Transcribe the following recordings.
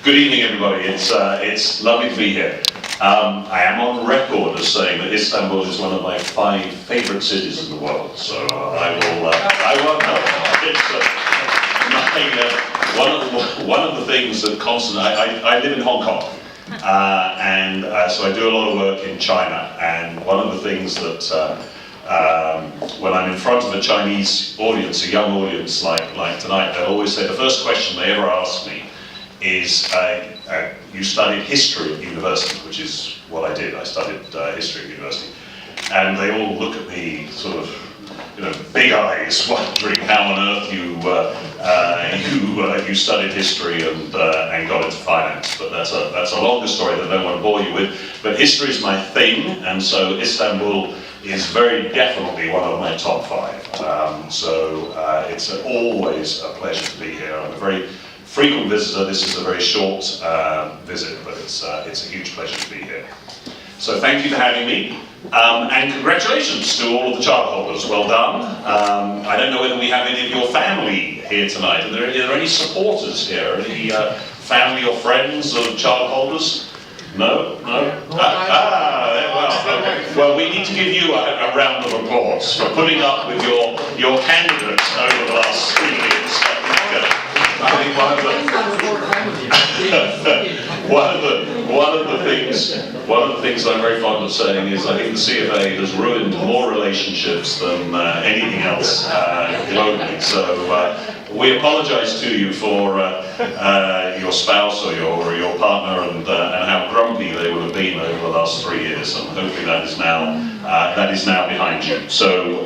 Good evening, everybody. It's lovely to be here. I am on record as saying that Istanbul is one of my 5 favourite cities in the world. So I won't know. It's one of the things that constantly. I live in Hong Kong, and so I do a lot of work in China. And one of the things that when I'm in front of a Chinese audience, a young audience like tonight, they'll always say the first question they ever ask me is, you studied history at university, which is what I did. I studied history at university. And they all look at me sort of, big eyes, wondering how on earth you studied history and got into finance. But that's a longer story that I don't want to bore you with. But history is my thing, and so Istanbul is very definitely one of my top 5. So it's always a pleasure to be here. I'm a very frequent visitor. This is a very short visit, but it's a huge pleasure to be here. So thank you for having me, and congratulations to all of the charter holders. Well done. I don't know whether we have any of your family here tonight. Are there any supporters here? Any family or friends of charter holders? No? Well, we need to give you a round of applause for putting up with your candidates over the last 3 years. I think one of the things I'm very fond of saying is I think the CFA has ruined more relationships than anything else globally. So we apologise to you for your spouse or your partner and how grumpy they would have been over the last 3 years, and hopefully that is now behind you. So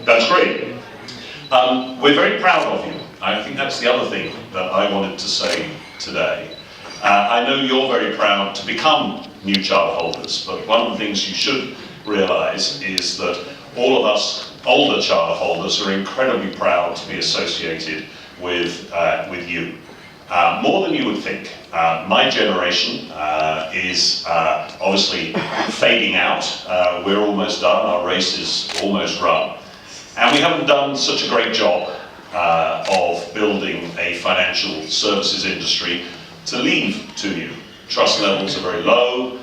that's great. We're very proud of you. I think that's the other thing that I wanted to say today. I know you're very proud to become new charter holders, but one of the things you should realise is that all of us older charter holders are incredibly proud to be associated with you. More than you would think. My generation is obviously fading out. We're almost done, our race is almost run. And we haven't done such a great job of building a financial services industry to leave to you. Trust levels are very low,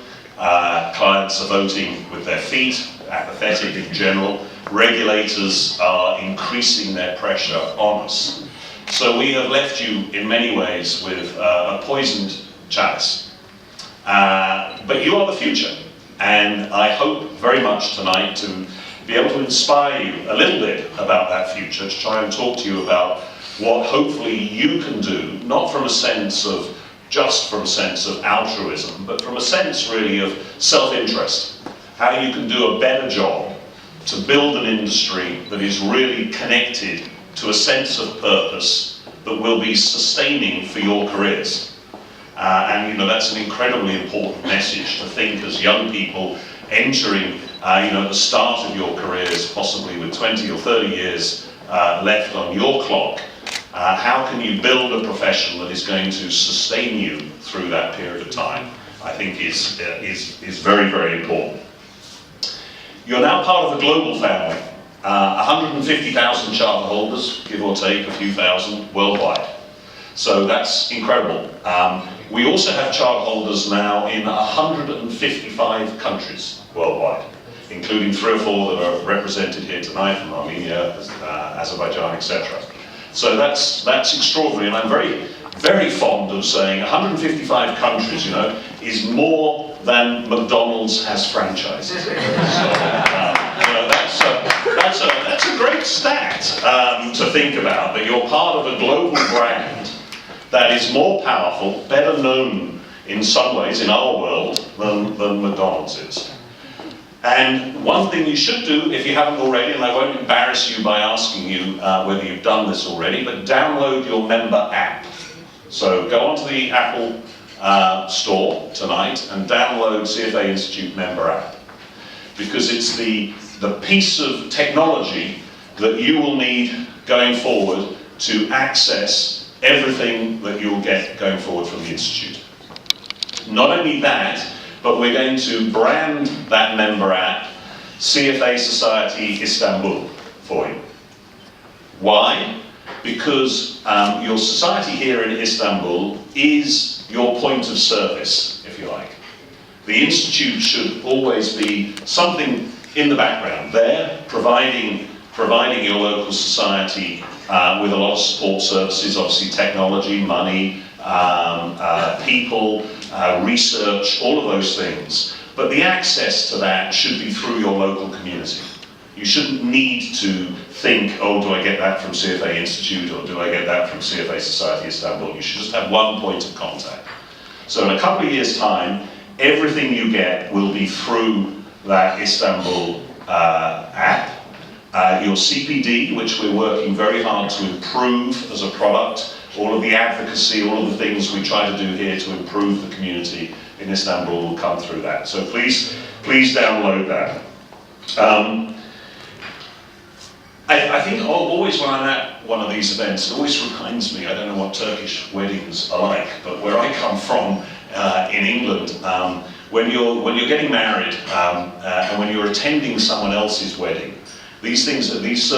clients are voting with their feet, apathetic in general, regulators are increasing their pressure on us. So we have left you in many ways with a poisoned chalice. But you are the future, and I hope very much tonight to be able to inspire you a little bit about that future, to try and talk to you about what hopefully you can do, not from a sense of altruism, but from a sense really of self-interest. How you can do a better job to build an industry that is really connected to a sense of purpose that will be sustaining for your careers. And that's an incredibly important message to think as young people entering at the start of your careers, possibly with 20 or 30 years left on your clock. How can you build a profession that is going to sustain you through that period of time? I think is very, very important. You're now part of a global family. 150,000 charter holders, give or take a few thousand, worldwide. So that's incredible. We also have charter holders now in 155 countries worldwide, including 3 or 4 that are represented here tonight from Armenia, Azerbaijan, etc. So that's extraordinary, and I'm very, very fond of saying 155 countries, is more than McDonald's has franchises. So, that's a great stat to think about, that you're part of a global brand that is more powerful, better known in some ways in our world than McDonald's is. And one thing you should do, if you haven't already, and I won't embarrass you by asking you whether you've done this already, but download your member app. So go onto the Apple store tonight and download CFA Institute member app, because it's the piece of technology that you will need going forward to access everything that you'll get going forward from the Institute. Not only that, but we're going to brand that member app CFA Society Istanbul for you. Why? because your society here in Istanbul is your point of service, if you like. The Institute should always be something in the background there, providing your local society with a lot of support services, obviously technology, money, people, research, all of those things. But the access to that should be through your local community. You shouldn't need to think, oh, do I get that from CFA Institute, or do I get that from CFA Society Istanbul? You should just have one point of contact. So in a couple of years' time, everything you get will be through that Istanbul app. Your CPD, which we're working very hard to improve as a product, all of the advocacy, all of the things we try to do here to improve the community in Istanbul will come through that. So please download that. I think always when I'm at one of these events, it always reminds me, I don't know what Turkish weddings are like, but where I come from in England, when you're getting married and when you're attending someone else's wedding, these ceremonies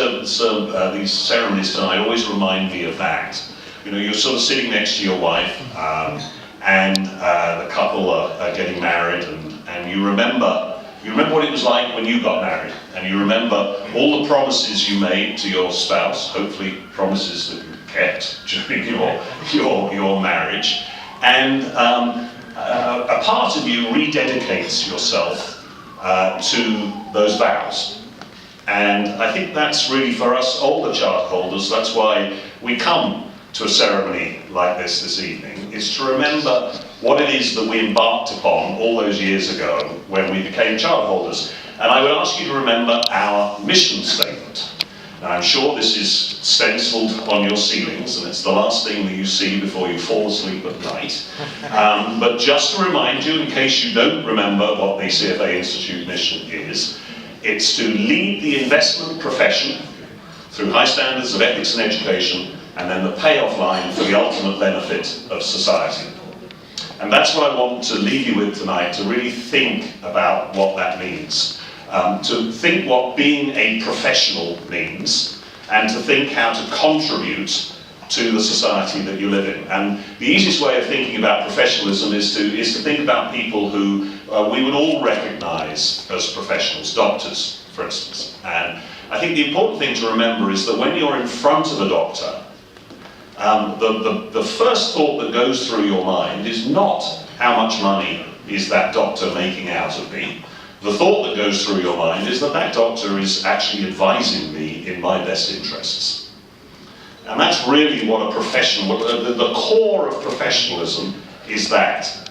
tonight always remind me of that. You know, you're sort of sitting next to your wife, and the couple are getting married, and you remember what it was like when you got married, and you remember all the promises you made to your spouse, hopefully promises that you kept during your marriage, and a part of you rededicates yourself to those vows. And I think that's really, for us older charter holders, that's why we come to a ceremony like this evening, is to remember what it is that we embarked upon all those years ago when we became charter holders. And I would ask you to remember our mission statement. Now, I'm sure this is stenciled on your ceilings, and it's the last thing that you see before you fall asleep at night. But just to remind you, in case you don't remember what the CFA Institute mission is, it's to lead the investment profession through high standards of ethics and education, and then the payoff line for the ultimate benefit of society. And that's what I want to leave you with tonight, to really think about what that means. To think what being a professional means, and to think how to contribute to the society that you live in. And the easiest way of thinking about professionalism is to think about people who we would all recognize as professionals, doctors, for instance. And I think the important thing to remember is that when you're in front of a doctor, the first thought that goes through your mind is not how much money is that doctor making out of me. The thought that goes through your mind is that doctor is actually advising me in my best interests. And that's really what a professional, the core of professionalism is that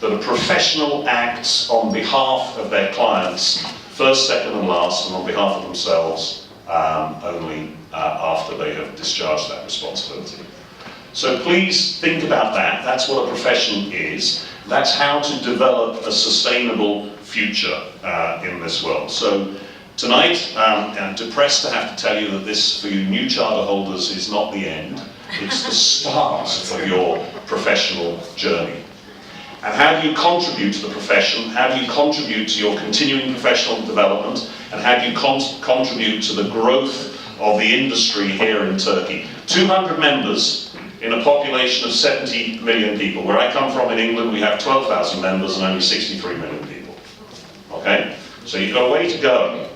a professional acts on behalf of their clients, first, second and last, and on behalf of themselves only after they have discharged that responsibility. So please think about that. That's what a profession is. That's how to develop a sustainable future in this world. So tonight, I'm depressed to have to tell you that this, for you new charter holders, is not the end. It's the start of your professional journey. And how do you contribute to the profession? How do you contribute to your continuing professional development? And how do you contribute to the growth of the industry here in Turkey? 200 members in a population of 70 million people. Where I come from in England, we have 12,000 members and only 63 million people. Okay? So you've got a way to go.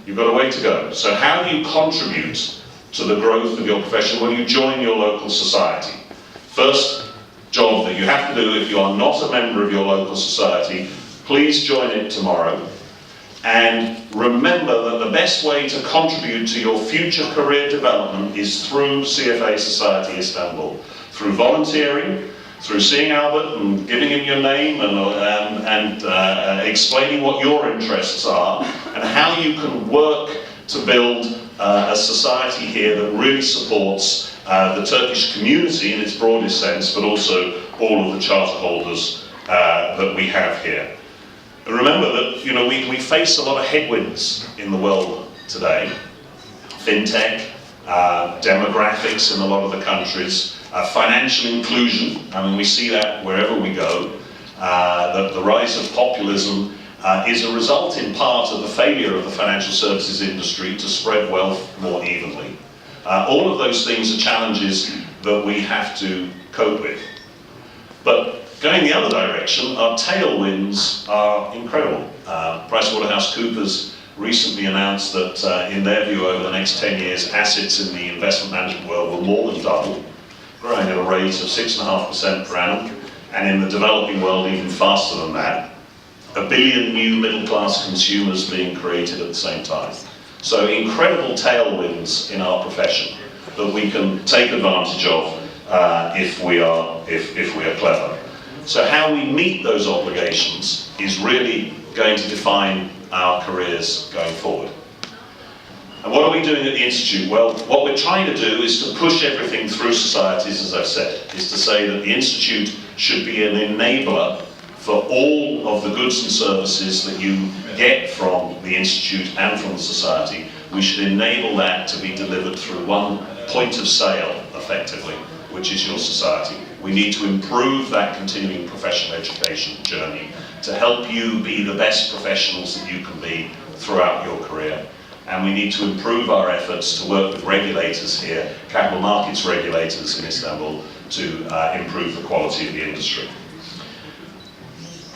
You've got a way to go. So how do you contribute to the growth of your profession when you join your local society? First job that you have to do if you are not a member of your local society, please join it tomorrow. And remember that the best way to contribute to your future career development is through CFA Society Istanbul. Through volunteering, through seeing Albert and giving him your name and explaining what your interests are and how you can work to build a society here that really supports the Turkish community in its broadest sense, but also all of the charter holders that we have here. And remember that, you know, we face a lot of headwinds in the world today. Fintech, demographics in a lot of the countries, financial inclusion. I mean, we see that wherever we go. The rise of populism is a result in part of the failure of the financial services industry to spread wealth more evenly. All of those things are challenges that we have to cope with. But going the other direction, our tailwinds are incredible. PricewaterhouseCoopers recently announced that in their view over the next 10 years, assets in the investment management world will more than double, growing at a rate of 6.5% per annum, and in the developing world even faster than that. 1 billion new middle-class consumers being created at the same time. So incredible tailwinds in our profession that we can take advantage of if we are clever. So how we meet those obligations is really going to define our careers going forward. And what are we doing at the Institute? Well, what we're trying to do is to push everything through societies, as I've said, is to say that the Institute should be an enabler for all of the goods and services that you get from the Institute and from the society. We should enable that to be delivered through one point of sale, effectively, which is your society. We need to improve that continuing professional education journey to help you be the best professionals that you can be throughout your career. And we need to improve our efforts to work with regulators here, capital markets regulators in Istanbul, to improve the quality of the industry.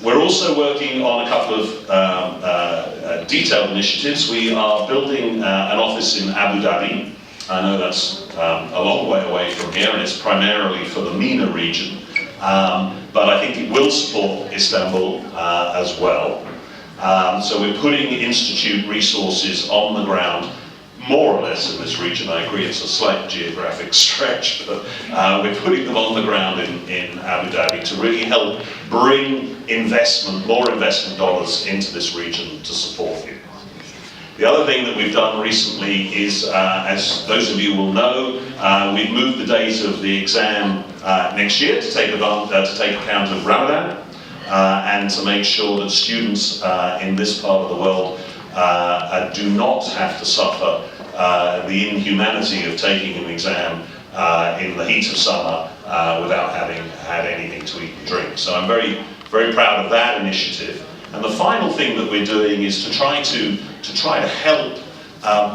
We're also working on a couple of detailed initiatives. We are building an office in Abu Dhabi. I know that's a long way away from here, and it's primarily for the MENA region. But I think it will support Istanbul as well. So we're putting Institute resources on the ground, more or less in this region. I agree it's a slight geographic stretch, but we're putting them on the ground in Abu Dhabi to really help bring investment, more investment dollars into this region to support you. The other thing that we've done recently is, as those of you will know, we've moved the date of the exam next year to take account of Ramadan and to make sure that students in this part of the world do not have to suffer the inhumanity of taking an exam in the heat of summer without having had anything to eat and drink. So I'm very, very proud of that initiative. And the final thing that we're doing is to try to help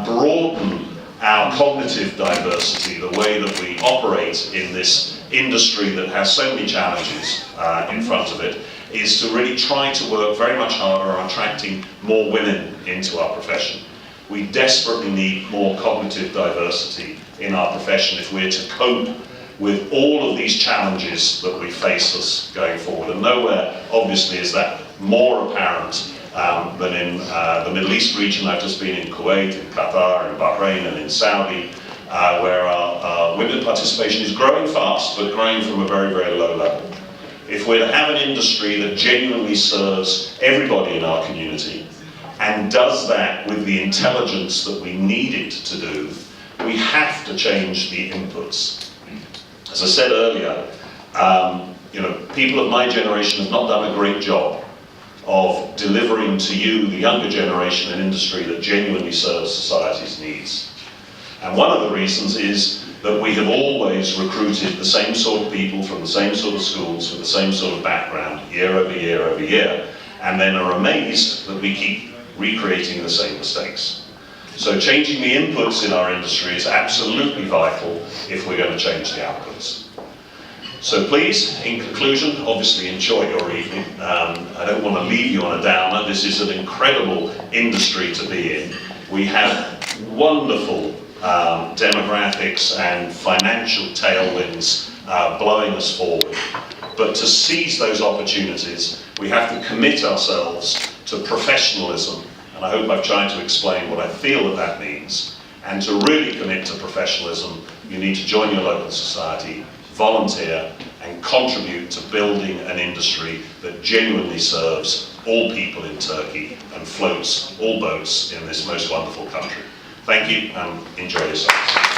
broaden our cognitive diversity, the way that we operate in this industry that has so many challenges in front of it, is to really try to work very much harder on attracting more women into our profession. We desperately need more cognitive diversity in our profession if we're to cope with all of these challenges that we face us going forward. And nowhere, obviously, is that more apparent than in the Middle East region. I've just been in Kuwait, in Qatar, in Bahrain, and in Saudi, where our women participation is growing fast, but growing from a very, very low level. If we're to have an industry that genuinely serves everybody in our community, and does that with the intelligence that we need it to do, we have to change the inputs. As I said earlier, people of my generation have not done a great job of delivering to you, the younger generation, an industry that genuinely serves society's needs. And one of the reasons is that we have always recruited the same sort of people from the same sort of schools with the same sort of background year over year over year, and then are amazed that we keep recreating the same mistakes. So changing the inputs in our industry is absolutely vital if we're going to change the outputs. So please, in conclusion, obviously enjoy your evening. I don't want to leave you on a downer. This is an incredible industry to be in. We have wonderful demographics and financial tailwinds blowing us forward. But to seize those opportunities, we have to commit ourselves to professionalism. And I hope I've tried to explain what I feel that means. And to really commit to professionalism, you need to join your local society, volunteer, and contribute to building an industry that genuinely serves all people in Turkey and floats all boats in this most wonderful country. Thank you, and enjoy yourselves.